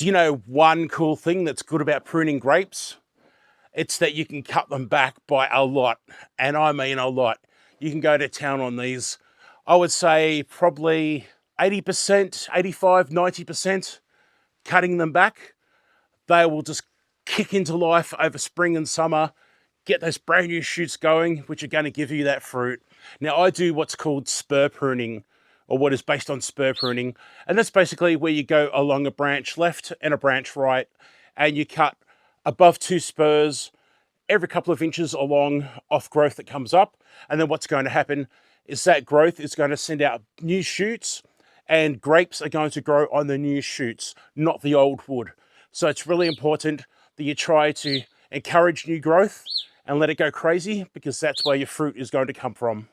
Do you know one cool thing that's good about pruning grapes? It's that you can cut them back by a lot, and I mean a lot. You can go to town on these. I would say probably 80%, 85, 90% cutting them back. They will just kick into life over spring and summer, get those brand new shoots going, which are going to give you that fruit. Now, I do what's called spur pruning, or what is based on spur pruning, and that's basically where you go along a branch left and a branch right, and you cut above 2 spurs every couple of inches along off growth that comes up. And then what's going to happen is that growth is going to send out new shoots, and grapes are going to grow on the new shoots, not the old wood. So it's really important that you try to encourage new growth and let it go crazy, because that's where your fruit is going to come from.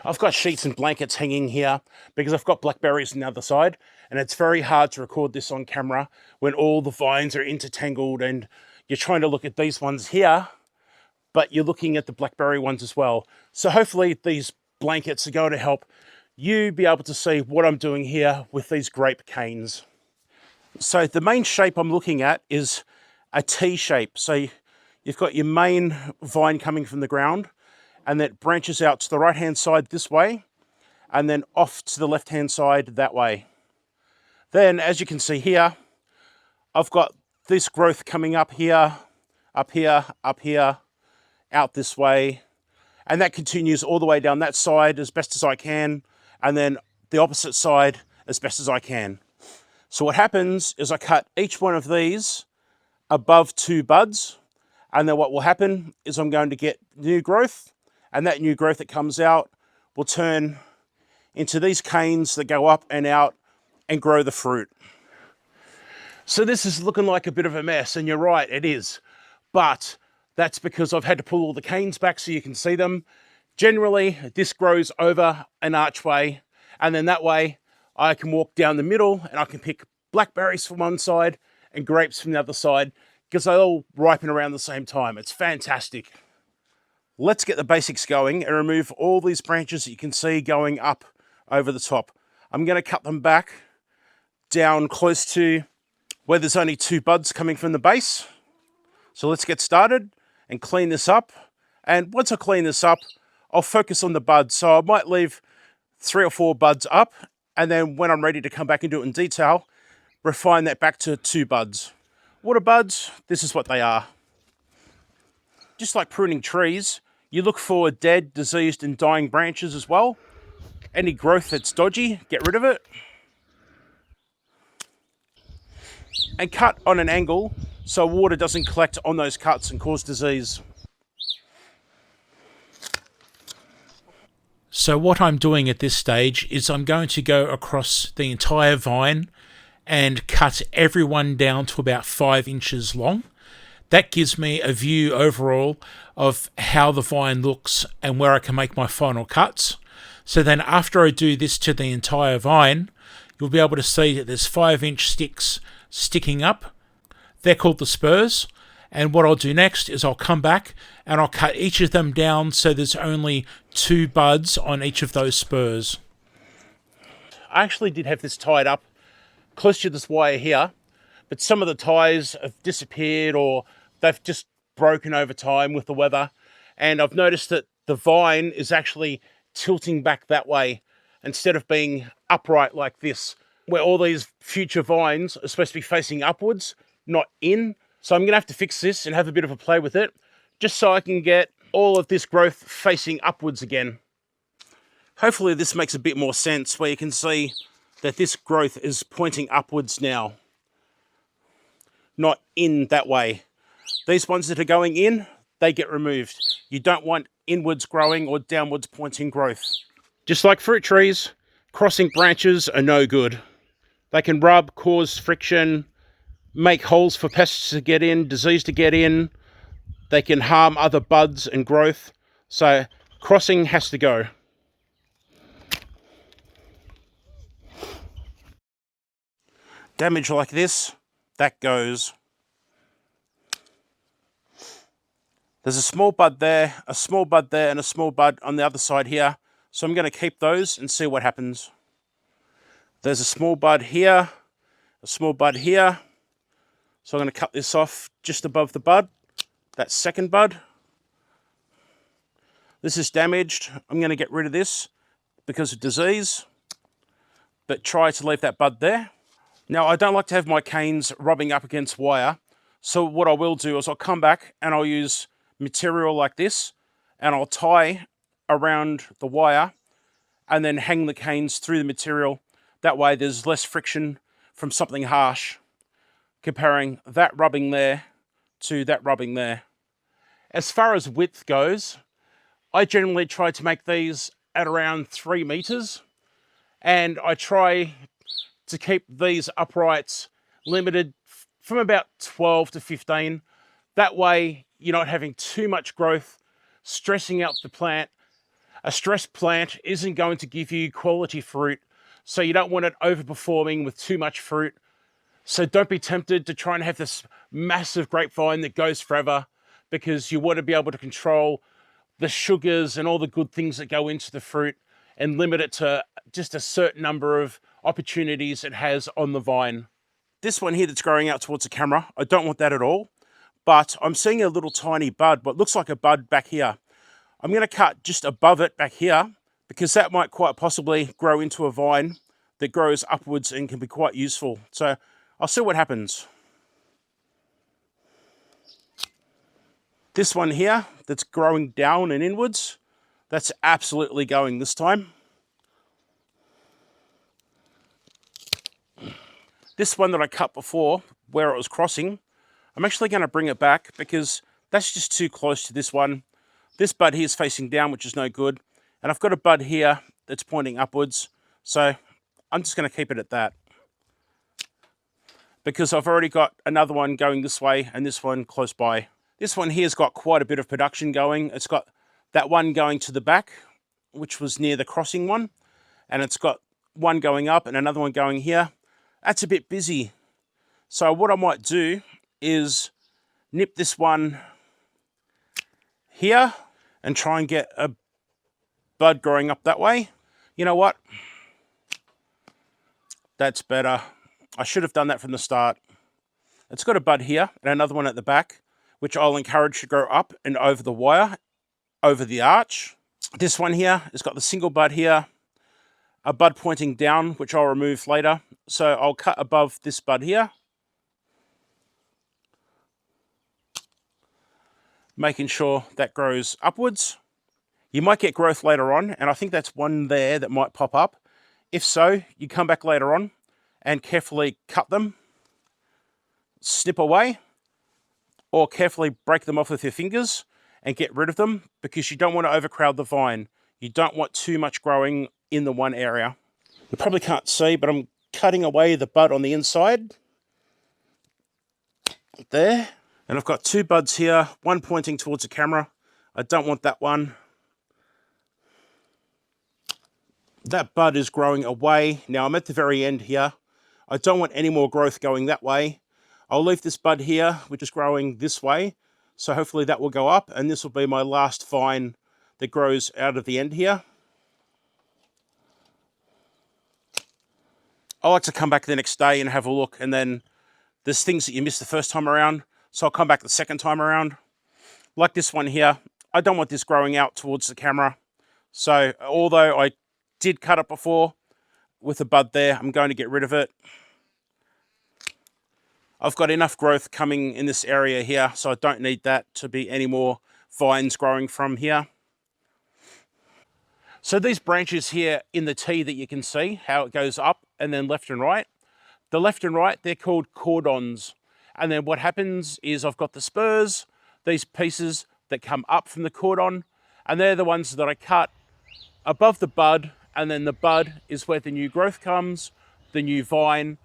I've got sheets and blankets hanging here because I've got blackberries on the other side, and it's very hard to record this on camera when all the vines are intertangled and you're trying to look at these ones here, but you're looking at the blackberry ones as well. So hopefully these blankets are going to help you be able to see what I'm doing here with these grape canes. So the main shape I'm looking at is a T shape. So you've got your main vine coming from the ground, and that branches out to the right hand side this way, and then off to the left hand side that way. Then, as you can see here, I've got this growth coming up here, up here, up here, out this way, and that continues all the way down that side as best as I can, and then the opposite side as best as I can. So what happens is I cut each one of these above 2 buds, and then what will happen is I'm going to get new growth, and that new growth that comes out will turn into these canes that go up and out and grow the fruit. So this is looking like a bit of a mess, and you're right, it is. But that's because I've had to pull all the canes back so you can see them. Generally, this grows over an archway, and then that way I can walk down the middle and I can pick blackberries from one side and grapes from the other side, because they all ripen around the same time. It's fantastic. Let's get the basics going and remove all these branches that you can see going up over the top. I'm going to cut them back down close to where there's only 2 buds coming from the base. So let's get started and clean this up. And once I clean this up, I'll focus on the buds. So I might leave 3 or 4 buds up, and then when I'm ready to come back and do it in detail, refine that back to 2 buds. What are buds? This is what they are. Just like pruning trees, you look for dead, diseased, and dying branches as well. Any growth that's dodgy, get rid of it. And cut on an angle so water doesn't collect on those cuts and cause disease. So what I'm doing at this stage is I'm going to go across the entire vine and cut everyone down to about 5 inches long. That gives me a view overall of how the vine looks and where I can make my final cuts. So then after I do this to the entire vine, you'll be able to see that there's 5-inch sticks sticking up. They're called the spurs. And what I'll do next is I'll come back and I'll cut each of them down so there's only 2 buds on each of those spurs. I actually did have this tied up close to this wire here, but some of the ties have disappeared or they've just broken over time with the weather. And I've noticed that the vine is actually tilting back that way instead of being upright like this, where all these future vines are supposed to be facing upwards, not in. So I'm going to have to fix this and have a bit of a play with it, just so I can get all of this growth facing upwards again. Hopefully this makes a bit more sense, where you can see that this growth is pointing upwards now, not in that way. These ones that are going in, they get removed. You don't want inwards growing or downwards pointing growth. Just like fruit trees, crossing branches are no good. They can rub, cause friction, make holes for pests to get in, disease to get in. They can harm other buds and growth. So crossing has to go. Damage like this, that goes. There's a small bud there, a small bud there, and a small bud on the other side here. So I'm going to keep those and see what happens. There's a small bud here, a small bud here, So I'm going to cut this off just above the bud, that second bud. This is damaged. I'm going to get rid of this because of disease, but try to leave that bud there. Now, I don't like to have my canes rubbing up against wire, so what I will do is I'll come back and I'll use material like this, and I'll tie around the wire and then hang the canes through the material. That way there's less friction from something harsh, comparing that rubbing there to that rubbing there. As far as width goes, I generally try to make these at around 3 meters, and I try to keep these uprights limited from about 12 to 15. That way you're not having too much growth, stressing out the plant. A stressed plant isn't going to give you quality fruit, so you don't want it overperforming with too much fruit. So don't be tempted to try and have this massive grapevine that goes forever, because you want to be able to control the sugars and all the good things that go into the fruit and limit it to just a certain number of opportunities it has on the vine. This one here that's growing out towards the camera, I don't want that at all, but I'm seeing a little tiny bud, what looks like a bud back here. I'm going to cut just above it back here, because that might quite possibly grow into a vine that grows upwards and can be quite useful. So I'll see what happens. This one here that's growing down and inwards, that's absolutely going this time. This one that I cut before, where it was crossing, I'm actually going to bring it back because that's just too close to this one. This bud here is facing down, which is no good. And I've got a bud here that's pointing upwards. So I'm just going to keep it at that, because I've already got another one going this way and this one close by. This one here's got quite a bit of production going. It's got that one going to the back, which was near the crossing one. And it's got one going up and another one going here. That's a bit busy. So what I might do is nip this one here and try and get a bud growing up that way. You know what? That's better. I should have done that from the start. It's got a bud here and another one at the back, which I'll encourage to grow up and over the wire, over the arch. This one here has got the single bud here, a bud pointing down, which I'll remove later. So I'll cut above this bud here, making sure that grows upwards. You might get growth later on, and I think that's one there that might pop up. If so, you come back later on and carefully cut them, snip away, or carefully break them off with your fingers and get rid of them, because you don't want to overcrowd the vine. You don't want too much growing in the one area. You probably can't see, but I'm cutting away the bud on the inside. There. And I've got two buds here, one pointing towards the camera. I don't want that one. That bud is growing away. Now I'm at the very end here. I don't want any more growth going that way. I'll leave this bud here, which is growing this way. So hopefully that will go up, and this will be my last vine that grows out of the end here. I like to come back the next day and have a look, and then there's things that you missed the first time around, so I'll come back the second time around. Like this one here, I don't want this growing out towards the camera. So although I did cut it before with a bud there, I'm going to get rid of it. I've got enough growth coming in this area here, so I don't need that to be any more vines growing from here. So these branches here in the T that you can see, how it goes up and then left and right. The left and right, they're called cordons. And then what happens is I've got the spurs, these pieces that come up from the cordon, and they're the ones that I cut above the bud, and then the bud is where the new growth comes, the new vine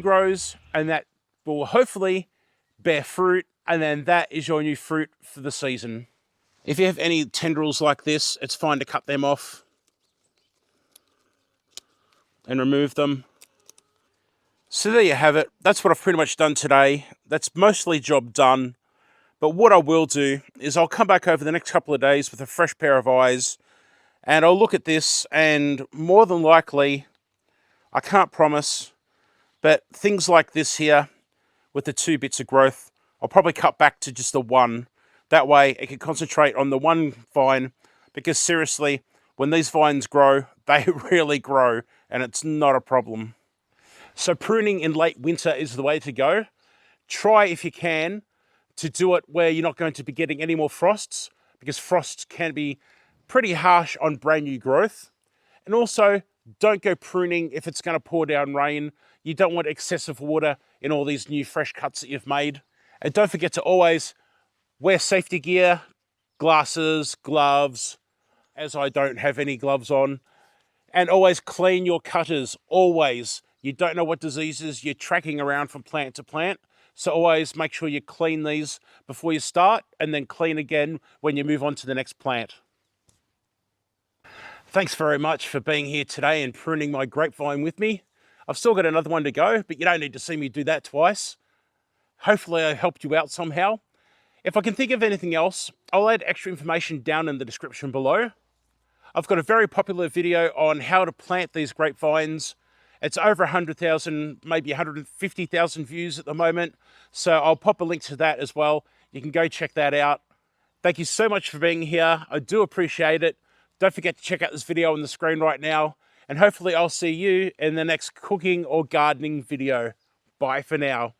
grows, and that will hopefully bear fruit, and then that is your new fruit for the season. If you have any tendrils like this, it's fine to cut them off and remove them. So there you have it. That's what I've pretty much done today. That's mostly job done. But what I will do is I'll come back over the next couple of days with a fresh pair of eyes, and I'll look at this, and more than likely, I can't promise, but things like this here with the 2 bits of growth. I'll probably cut back to just the 1. That way it can concentrate on the 1 vine, because seriously, when these vines grow, they really grow, and it's not a problem. So pruning in late winter is the way to go. Try, if you can, to do it where you're not going to be getting any more frosts, because frosts can be pretty harsh on brand new growth. And also, don't go pruning if it's going to pour down rain. You don't want excessive water in all these new fresh cuts that you've made. And don't forget to always wear safety gear, glasses, gloves, as I don't have any gloves on. And always clean your cutters, always. You don't know what diseases you're tracking around from plant to plant. So always make sure you clean these before you start, and then clean again when you move on to the next plant. Thanks very much for being here today and pruning my grapevine with me. I've still got another one to go, but you don't need to see me do that twice. Hopefully I helped you out somehow. If I can think of anything else, I'll add extra information down in the description below. I've got a very popular video on how to plant these grapevines. It's over 100,000, maybe 150,000 views at the moment. So I'll pop a link to that as well. You can go check that out. Thank you so much for being here. I do appreciate it. Don't forget to check out this video on the screen right now. And hopefully I'll see you in the next cooking or gardening video. Bye for now.